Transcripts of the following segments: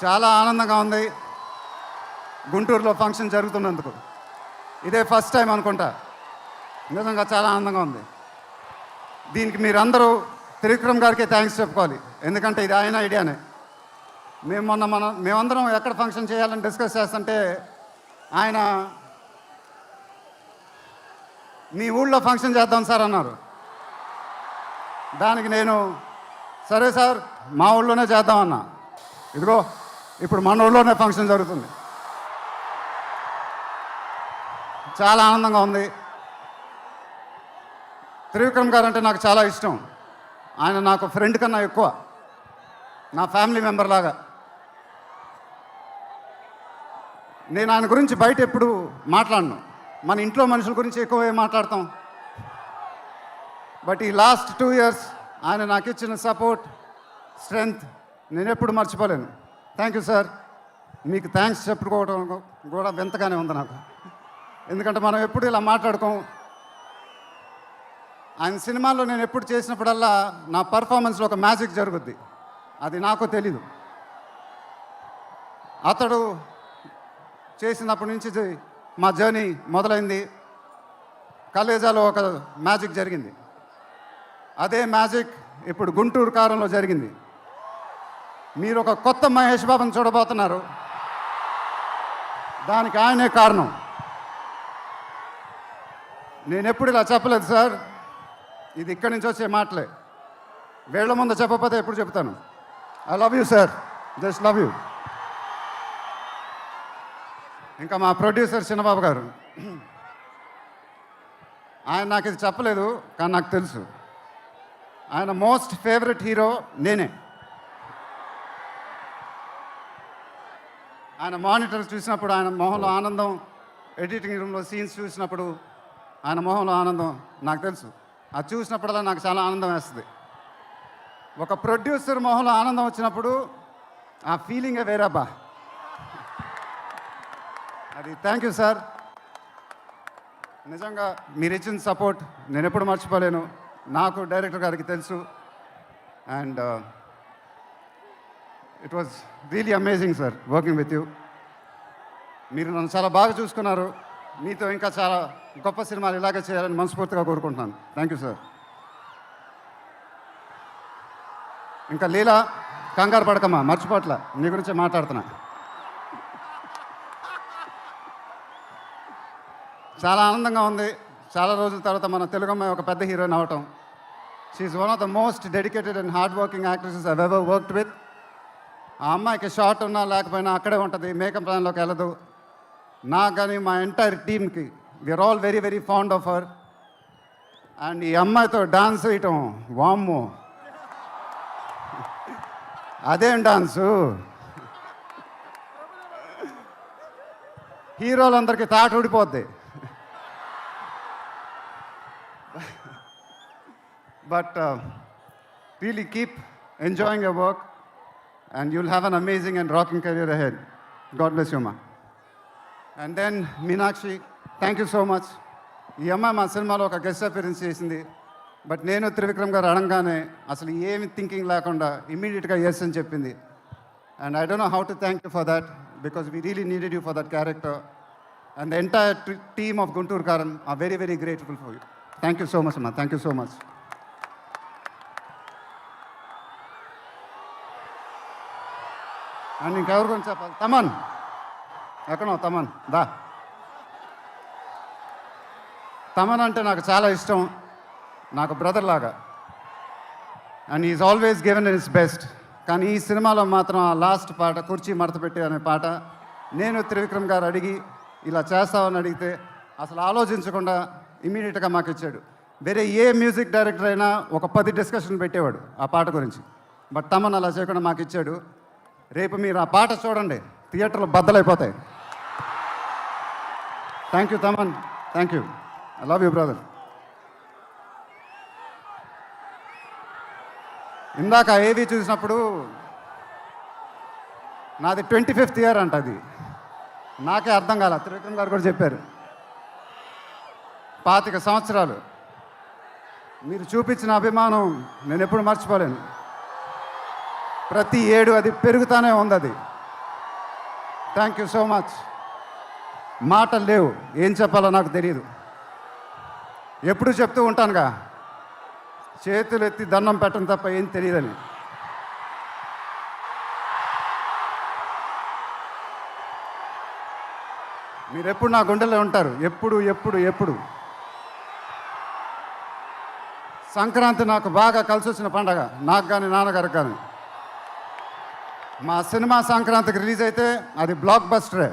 చాలా ఆనందంగా ఉంది గుంటూరులో ఫంక్షన్ జరుగుతున్నందుకు. ఇదే ఫస్ట్ టైం అనుకుంటా. నిజంగా చాలా ఆనందంగా ఉంది. దీనికి మీరందరూ త్రివిక్రమ్ గారికి థ్యాంక్స్ చెప్పుకోవాలి, ఎందుకంటే ఇది ఆయన ఐడియానే. మేమందరం ఎక్కడ ఫంక్షన్ చేయాలని డిస్కస్ చేస్తుంటే ఆయన మీ ఊళ్ళో ఫంక్షన్ చేద్దాం సార్ అన్నారు. దానికి నేను సరే సార్ మా ఊళ్ళోనే చేద్దామన్నా. ఇదిగో ఇప్పుడు మన ఊళ్ళోనే ఫంక్షన్ జరుగుతుంది. చాలా ఆనందంగా ఉంది. త్రివిక్రమ్ గారు అంటే నాకు చాలా ఇష్టం. ఆయన నాకు ఫ్రెండ్ కన్నా ఎక్కువ, నా ఫ్యామిలీ మెంబర్ లాగా. నేను ఆయన గురించి బయట ఎప్పుడు మాట్లాడను. మన ఇంట్లో మనుషుల గురించి ఎక్కువ మాట్లాడతాం. బట్ ఈ లాస్ట్ 2 years ఆయన నాకు ఇచ్చిన సపోర్ట్, స్ట్రెంగ్త్ నేను ఎప్పుడు మర్చిపోలేను. Thank you sir. మీకు థ్యాంక్స్ చెప్పుకోవడం కూడా వింతగానే ఉంది నాకు, ఎందుకంటే మనం ఎప్పుడు ఇలా మాట్లాడుకోం. ఆయన సినిమాల్లో నేను ఎప్పుడు చేసినప్పుడల్లా నా పర్ఫార్మెన్స్లో ఒక మ్యాజిక్ జరుగుద్ది, అది నాకు తెలీదు. అతడు చేసినప్పటి నుంచి మా జర్నీ మొదలైంది. కలేజాలో ఒక మ్యాజిక్ జరిగింది. అదే మ్యాజిక్ ఇప్పుడు గుంటూరు కారంలో జరిగింది. మీరు ఒక కొత్త మహేష్ బాబుని చూడబోతున్నారు. దానికి ఆయనే కారణం. నేను ఎప్పుడు ఇలా చెప్పలేదు సార్, ఇది ఇక్కడి నుంచి వచ్చే మాటలే. వేళ్ల ముందు చెప్పకపోతే ఎప్పుడు చెప్తాను. I love you sir, just love you. ఇంకా మా ప్రొడ్యూసర్ చిన్నబాబు గారు, ఆయన నాకు ఇది చెప్పలేదు కానీ నాకు తెలుసు. ఆయన మోస్ట్ ఫేవరెట్ హీరో నేనే. ఆయన మానిటర్ చూసినప్పుడు ఆయన మొహంలో ఆనందం, ఎడిటింగ్ రూమ్లో సీన్స్ చూసినప్పుడు ఆయన మొహంలో ఆనందం నాకు తెలుసు. అది చూసినప్పుడల్లా నాకు చాలా ఆనందం వేస్తుంది. ఒక ప్రొడ్యూసర్ మొహంలో ఆనందం వచ్చినప్పుడు ఆ ఫీలింగే వేరేబ్బా. అది థ్యాంక్ యూ సార్. నిజంగా మీరు ఇచ్చిన సపోర్ట్ నేను ఎప్పుడు మర్చిపోలేను. నాకు డైరెక్టర్ గారికి తెలుసు. And it was really amazing sir working with you. మీరు నన్ను చాలా బాగా చూసుకున్నారు. మీతో ఇంకా చాలా గొప్ప సినిమాలు ఇలాగే చేయాలని మనస్ఫూర్తిగా కోరుకుంటున్నాను. Thank you sir. ఇంకా లీలా, కంగారు పడకమ్మా, మర్చిపోట్ల, నీ గురించే మాట్లాడుతున్నా. చాలా ఆనందంగా ఉంది. చాలా రోజుల తర్వాత మన తెలుగు అమ్మాయి ఒక పెద్ద హీరోయిన్ అవటం. She's one of the most dedicated and hard working actresses I've ever worked with. ఆ అమ్మాయికి షార్ట్ ఉన్నా లేకపోయినా అక్కడే ఉంటుంది, మేకప్ ప్లాన్లోకి వెళ్ళదు. నాకు కానీ మా ఎంటైర్ టీమ్కి we are all very very fond of her. And ఈ అమ్మాయితో డాన్స్ వేయటం, వామ్మో అదేం డాన్సు. హీరోలందరికీ తాట ఊడిపోద్ది. But really keep enjoying your work and you'll have an amazing and rocking career ahead. God bless you, ma. And then Meenakshi, thank you so much. ఈ అమ్మాయి మా సినిమాలో ఒక గెస్ట్ అపియరెన్స్ చేసింది. బట్ నేను త్రివిక్రమ్ గారు అడగానే అసలు ఏమి థింకింగ్ లేకుండా ఇమ్మీడియట్గా ఎస్ అని చెప్పింది. And I don't know how to thank you for that because we really needed you for that character. And the entire team of Guntur Kaaram are very very grateful for you. Thank you so much అమ్మా, thank you so much. And ఇంకెవరి గురించి చెప్పాలి? తమన్ ఎక్కడో, తమన్ దా. తమన్ అంటే నాకు చాలా ఇష్టం, నాకు బ్రదర్ లాగా. And is always given in his best. కానీ ఈ సినిమాలో మాత్రం ఆ లాస్ట్ పాట, కుర్చీ మడత పెట్టి అనే పాట, నేను త్రివిక్రమ్ గారు అడిగి ఇలా చేస్తామని అడిగితే అసలు ఆలోచించకుండా ఇమీడియట్గా మాకు ఇచ్చాడు. వేరే ఏ మ్యూజిక్ డైరెక్టర్ అయినా ఒక 10 డిస్కషన్ పెట్టేవాడు ఆ పాట గురించి. బట్ తమన్ అలా చేయకుండా మాకు ఇచ్చాడు. రేపు మీరు ఆ పాట చూడండి, థియేటర్లో బద్దలైపోతాయి. Thank you Thaman, thank you. I love you brother. ఇందాక ఏవి చూసినప్పుడు నాది 25th year అంట. అది నాకే అర్థం కాల. త్రివిక్రమ్ గారు కూడా చెప్పారు 25 సంవత్సరాలు. మీరు చూపించిన అభిమానం నేను ఎప్పుడు మర్చిపోలేను. ప్రతి ఏడు అది పెరుగుతూనే ఉంది. అది థ్యాంక్ యూ సో మచ్. మాటలు లేవు, ఏం చెప్పాలో నాకు తెలియదు. ఎప్పుడు చెప్తూ ఉంటానుగా, చేతులు ఎత్తి దండం పెట్టడం తప్ప ఏం తెలియదని. మీరు ఎప్పుడు నా గుండెలో ఉంటారు, ఎప్పుడు ఎప్పుడు ఎప్పుడు. సంక్రాంతి నాకు బాగా కలిసి వచ్చిన పండగ, నాకు కానీ నాన్నగారికి కానీ. మా సినిమా సంక్రాంతికి రిలీజ్ అయితే అది బ్లాక్ బస్టరే.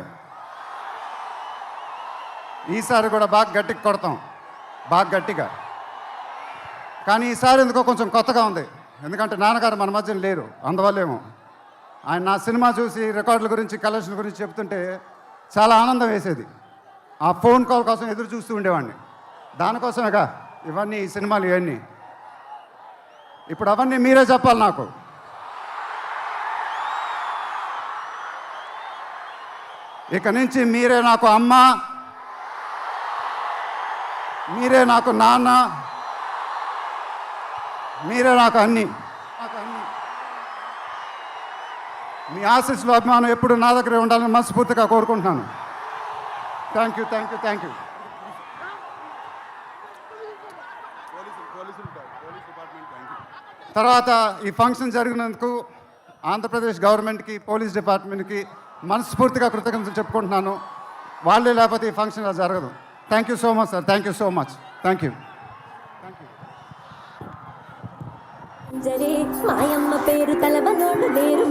ఈసారి కూడా బాగా గట్టిగా కొడతాం, బాగా గట్టిగా. కానీ ఈసారి ఎందుకో కొంచెం కొత్తగా ఉంది, ఎందుకంటే నాన్నగారు మన మధ్యన లేరు, అందువల్లేమో. ఆయన నా సినిమా చూసి రికార్డుల గురించి, కలెక్షన్ గురించి చెప్తుంటే చాలా ఆనందం వేసేది. ఆ ఫోన్ కాల్ కోసం ఎదురు చూస్తూ ఉండేవాడిని. దానికోసమేగా ఇవన్నీ, ఈ సినిమాలు ఇవన్నీ. ఇప్పుడు అవన్నీ మీరే చెప్పాలి నాకు. ఇక నుంచి మీరే నాకు అమ్మ, మీరే నాకు నాన్న, మీరే నాకు అన్నీ. మీ ఆశీస్సులు, అభిమానం ఎప్పుడు నా దగ్గరే ఉండాలని మనస్ఫూర్తిగా కోరుకుంటున్నాను. Thank you, thank you, thank you. తర్వాత ఈ ఫంక్షన్ జరిగినందుకు ఆంధ్రప్రదేశ్ గవర్నమెంట్కి, పోలీస్ డిపార్ట్మెంట్కి మనస్ఫూర్తిగా కృతజ్ఞతలు చెప్పుకుంటున్నాను. వాళ్ళే లేకపోతే ఈ ఫంక్షన్ ఇలా జరగదు. Thank you so much sir, thank you so much, thank you. మాయమ్మ పేరు తలవనోడు వేరు